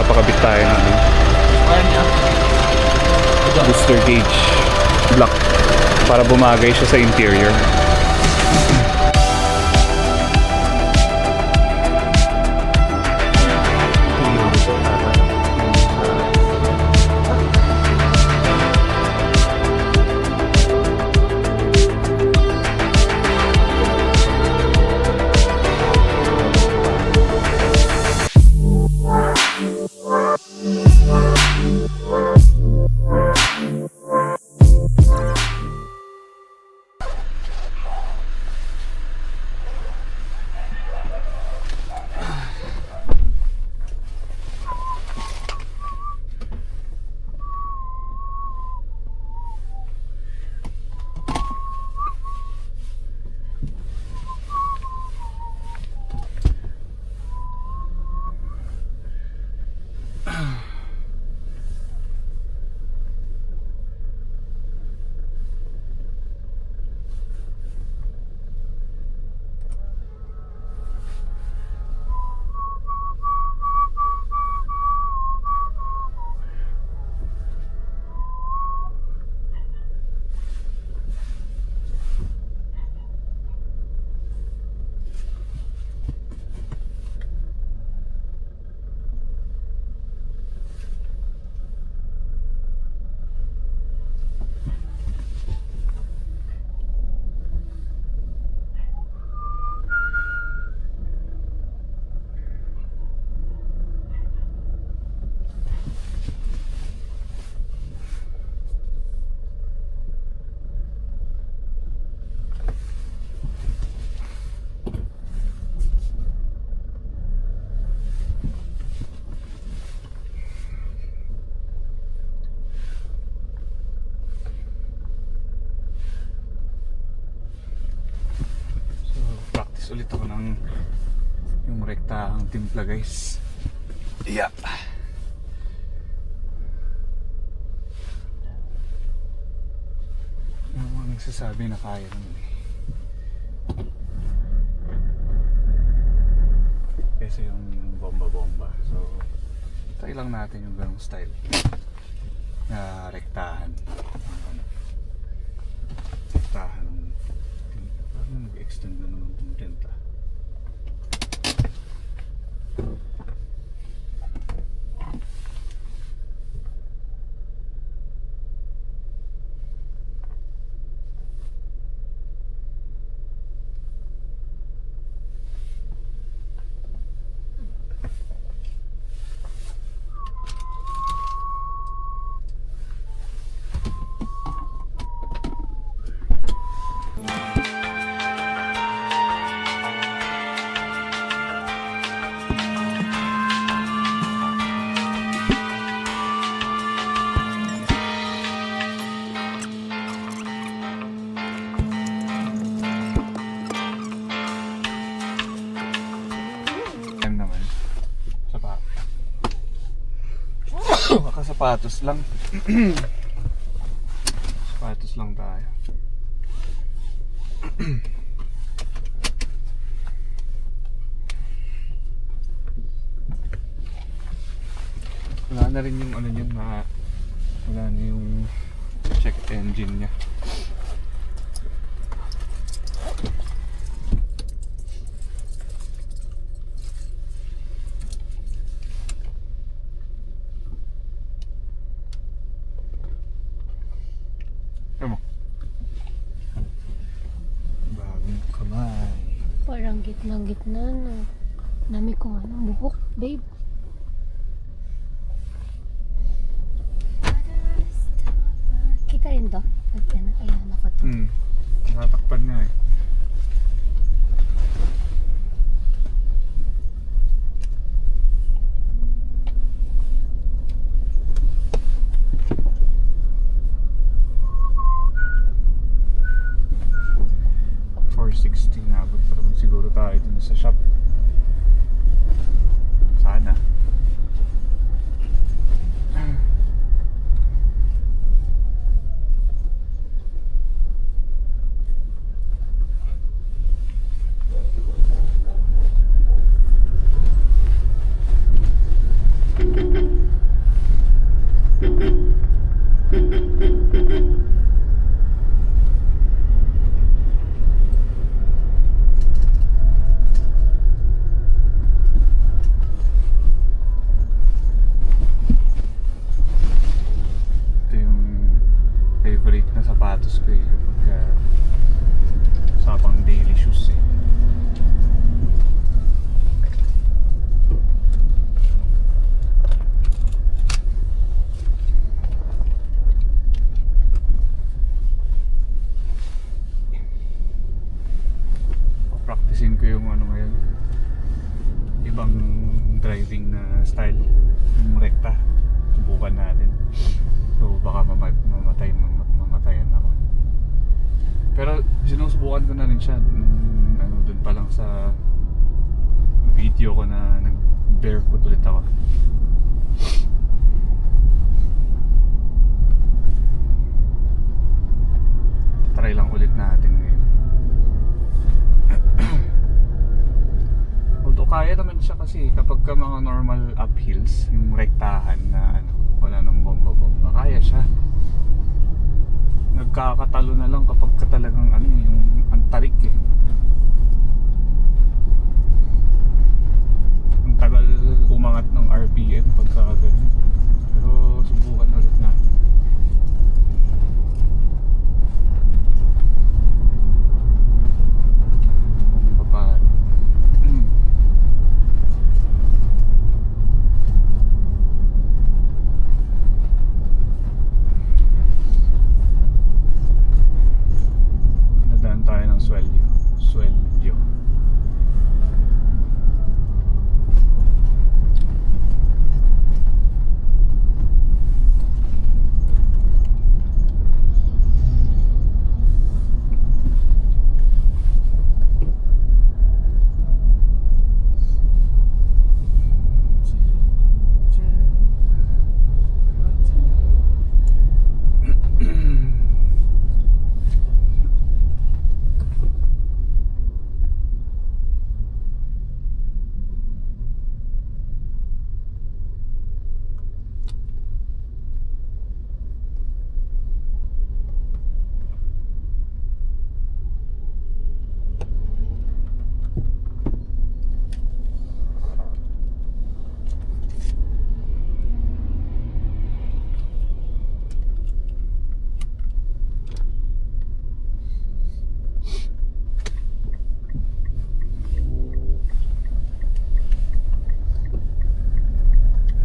magpapakabit tayo ng booster gauge block para bumagay siya sa interior. Ulit ako ng yung rektahang timpla, guys. Yeah. Yung mga nagsasabi na kaya naman eh. Kasi yung bomba-bomba. So, try lang natin yung ganong style na rektahan. Rektahan. Parang nag-extend na naman itong tenta. Sapatos lang. Sapatos lang tayo. Wala na rin yung ano niya, wala na yung check engine niya. Bagong kamay. Parang gitna-gitna na. Dami kong buhok, babe. Kita rin to? Ayan ako to. Nakatakpan nga eh. Nabot pa naman siguro tayo dun sa shop. Sana. to eh kapag usapang daily shoes eh. Practicein ko yung ano ngayon, ibang driving na style, yung rekta. Subukan natin. So baka mamatayan ako. Pero sinusubukan ko na rin siya ano, dun pa lang sa video ko na nag barefoot ulit ako. Try lang ulit natin ngayon. Although kaya naman siya kasi kapag ka mga normal uphills, yung rektahan na ano, wala nang bomba-bomba, kaya siya. Nagkakatalo na lang kapag ka talagang ano, yung antarik eh. Ang tagal umangat ng RPM pagka ganun. Pero subukan ulit natin. Kung paano. Nadaan tayo ng swelyo.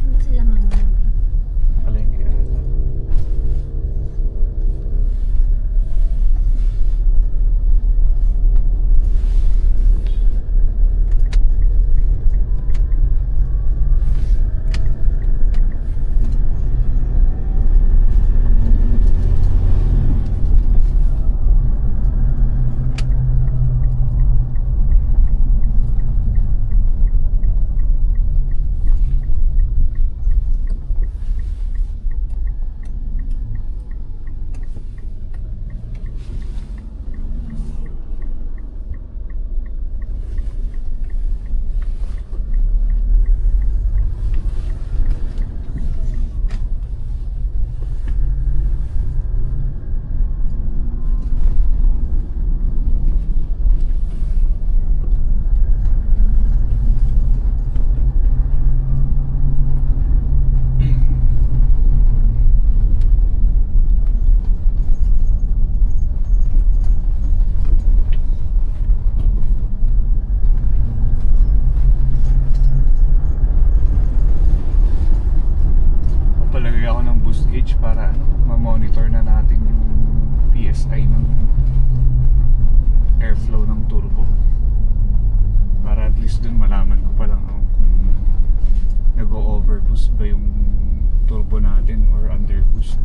Ano sila mamamagay? Palengke ata. Papalagay ako ng boost gauge para ano, ma-monitor na natin yung PSI ng airflow ng turbo. Para at least dun malaman ko pa lang kung nag-o-overboost ba yung turbo natin or underboost.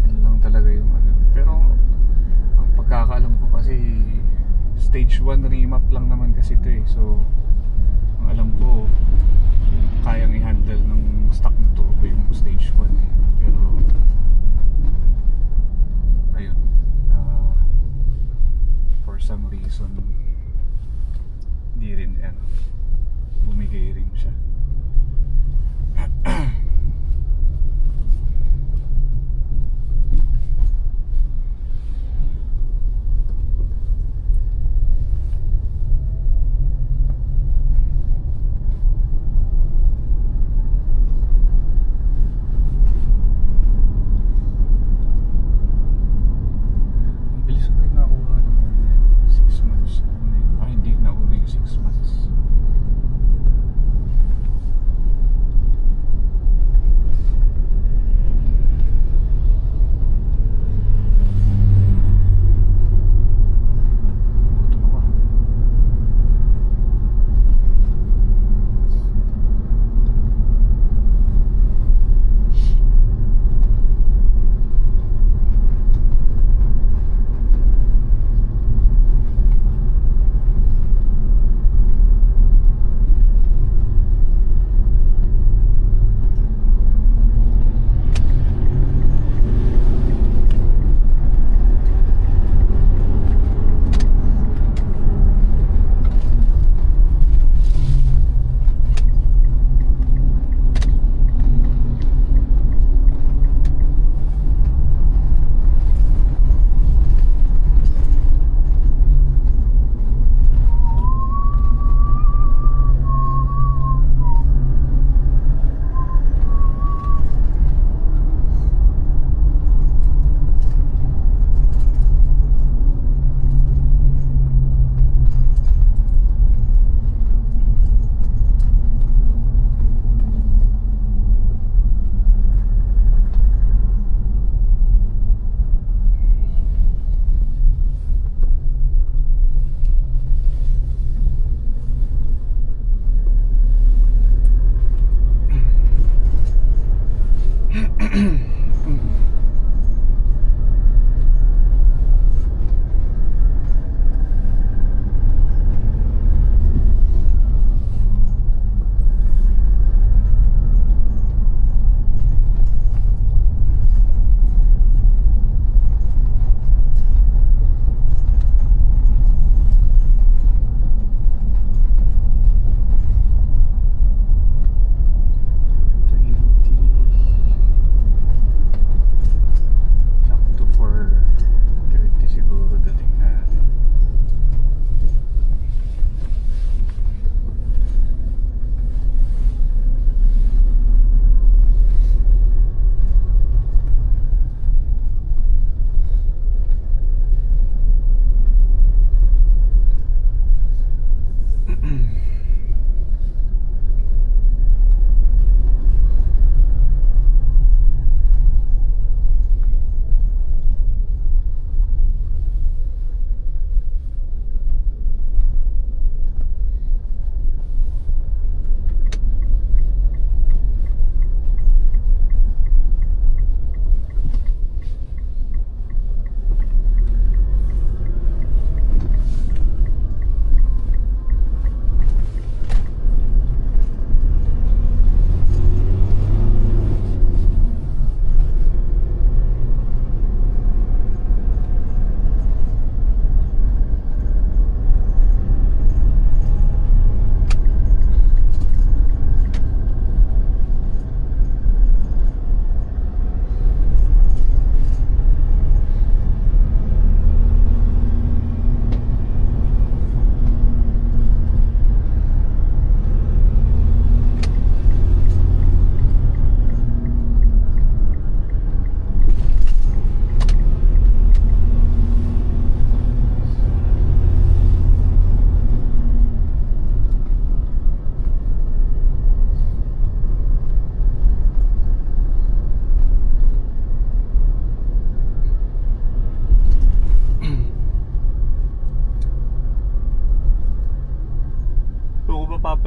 Yun lang talaga yung ano. Pero ang pagkakaalam ko kasi stage 1 remap lang naman kasi ito eh. So ang alam ko kayang i-handle ng stock na turbo yung stage 1 eh. Pero ayun, for some reason di rin ano, bumigay rin siya.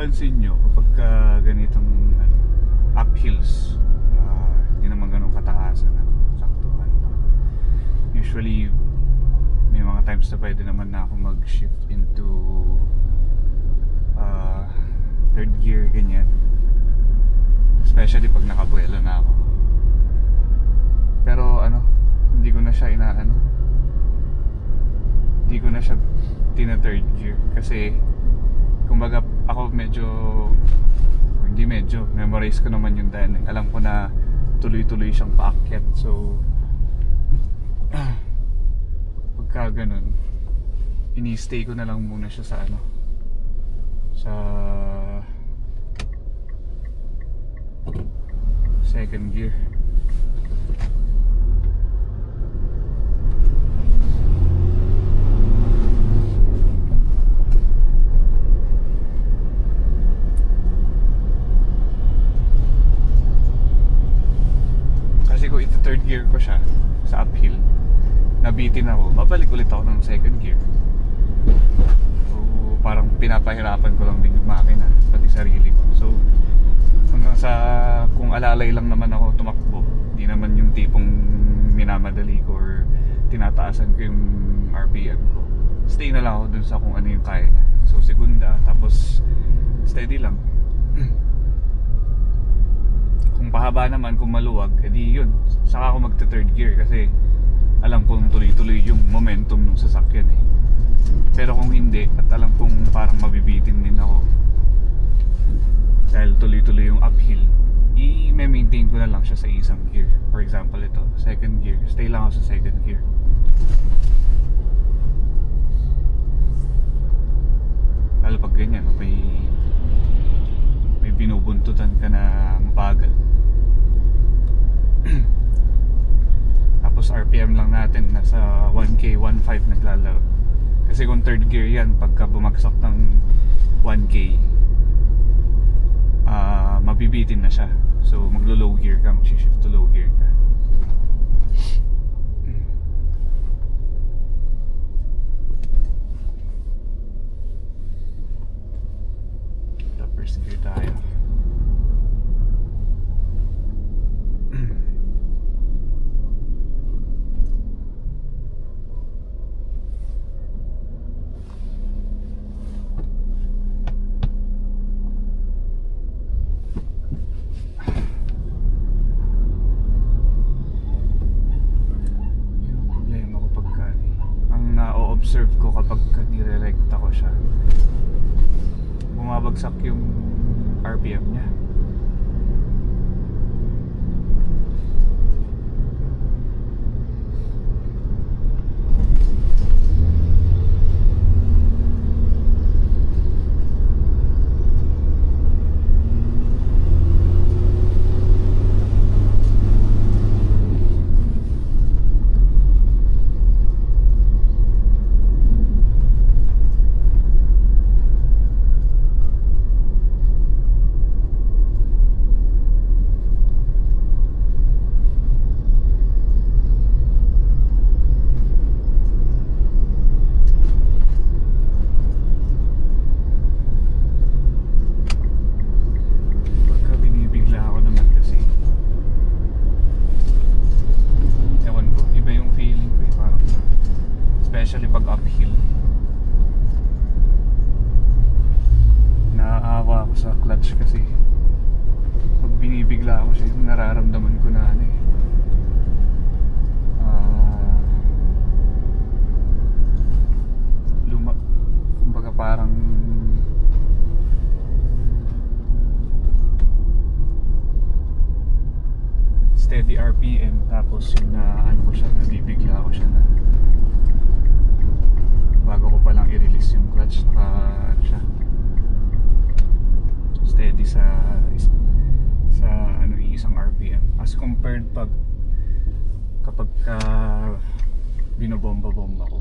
mapapansin nyo kapag ganitong uphills, hindi naman ganun kataasan, saktuhan lang. Usually may mga times na pwede naman na ako mag-shift into third gear, ganyan, especially pag nakabuelo na ako. Pero hindi ko na siya hindi ko na siya tina-third gear kasi kumbaga ako memorize ko naman yung daan. Alam ko na tuloy-tuloy siyang paakyat, so pagka ganun, ini-stay ko na lang muna siya sa sa second gear. Kasi kung ito third gear ko siya sa uphill, nabitin ako, babalik ulit ako ng second gear. So parang pinapahirapan ko lang din yung makina, pati sarili ko. So hanggang sa kung alalay lang naman ako tumakbo, hindi naman yung tipong minamadali ko or tinataasan ko yung RPM ko. Stay na lang ako dun sa kung ano yung kaya niya. So segunda, tapos steady lang. Kung pahaba naman, kung maluwag, edi yun, saka ako magta-third gear kasi alam kong tuloy-tuloy yung momentum ng sasakyan eh. Pero kung hindi, at alam kong parang mabibitin din ako dahil tuloy-tuloy yung uphill, i-maintain ko na lang siya sa isang gear. For example, ito, second gear, stay lang ako sa second gear. Lalo pag ganyan, may binubuntutan ka na mabagal. Tapos RPM lang natin, nasa 1K, 1.5 naglalaro. Kasi kung third gear yan, pagka bumagsak ng 1K, mabibitin na siya. So maglo-low gear ka, mag-shift to low gear ka. First gear tayo. Observe ko kapag nire-recta ko siya, bumabagsak yung RPM niya. Especially pag uphill, naaawa ako sa clutch kasi pag binibigla ako siya, nararamdaman ko na kumbaga parang steady RPM, tapos yung ko siya, nabibigla ako siya na bago ko palang i-release yung clutch, siya steady sa isang RPM as compared kapag binobomba-bomba ko.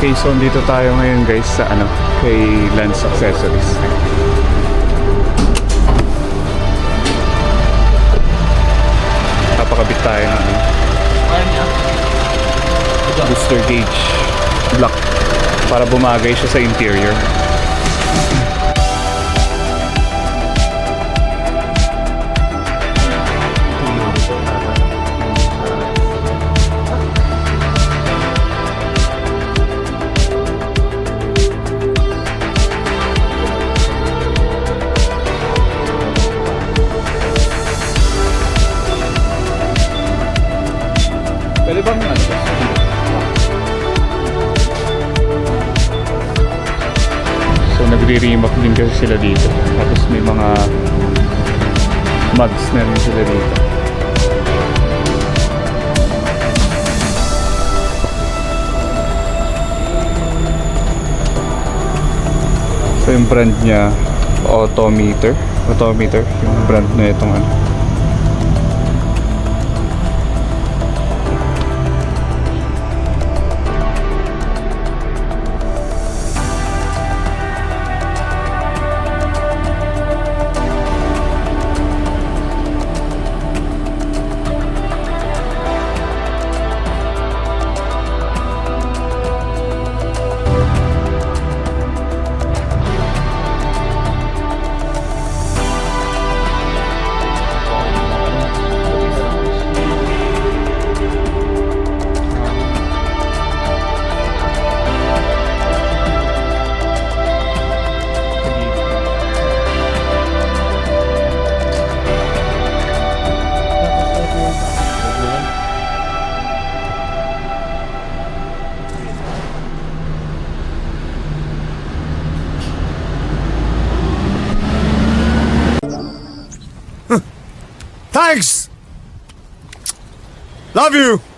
Okay, so dito tayo ngayon guys sa kay Lance Accessories. Napakabit tayo ng booster gauge block para bumagay siya sa interior. Pwede bang So nagre-remark din kasi sila dito. Tapos may mga mugs na rin sila dito. So yung brand niya Autometer yung brand na itong Thanks! Love you!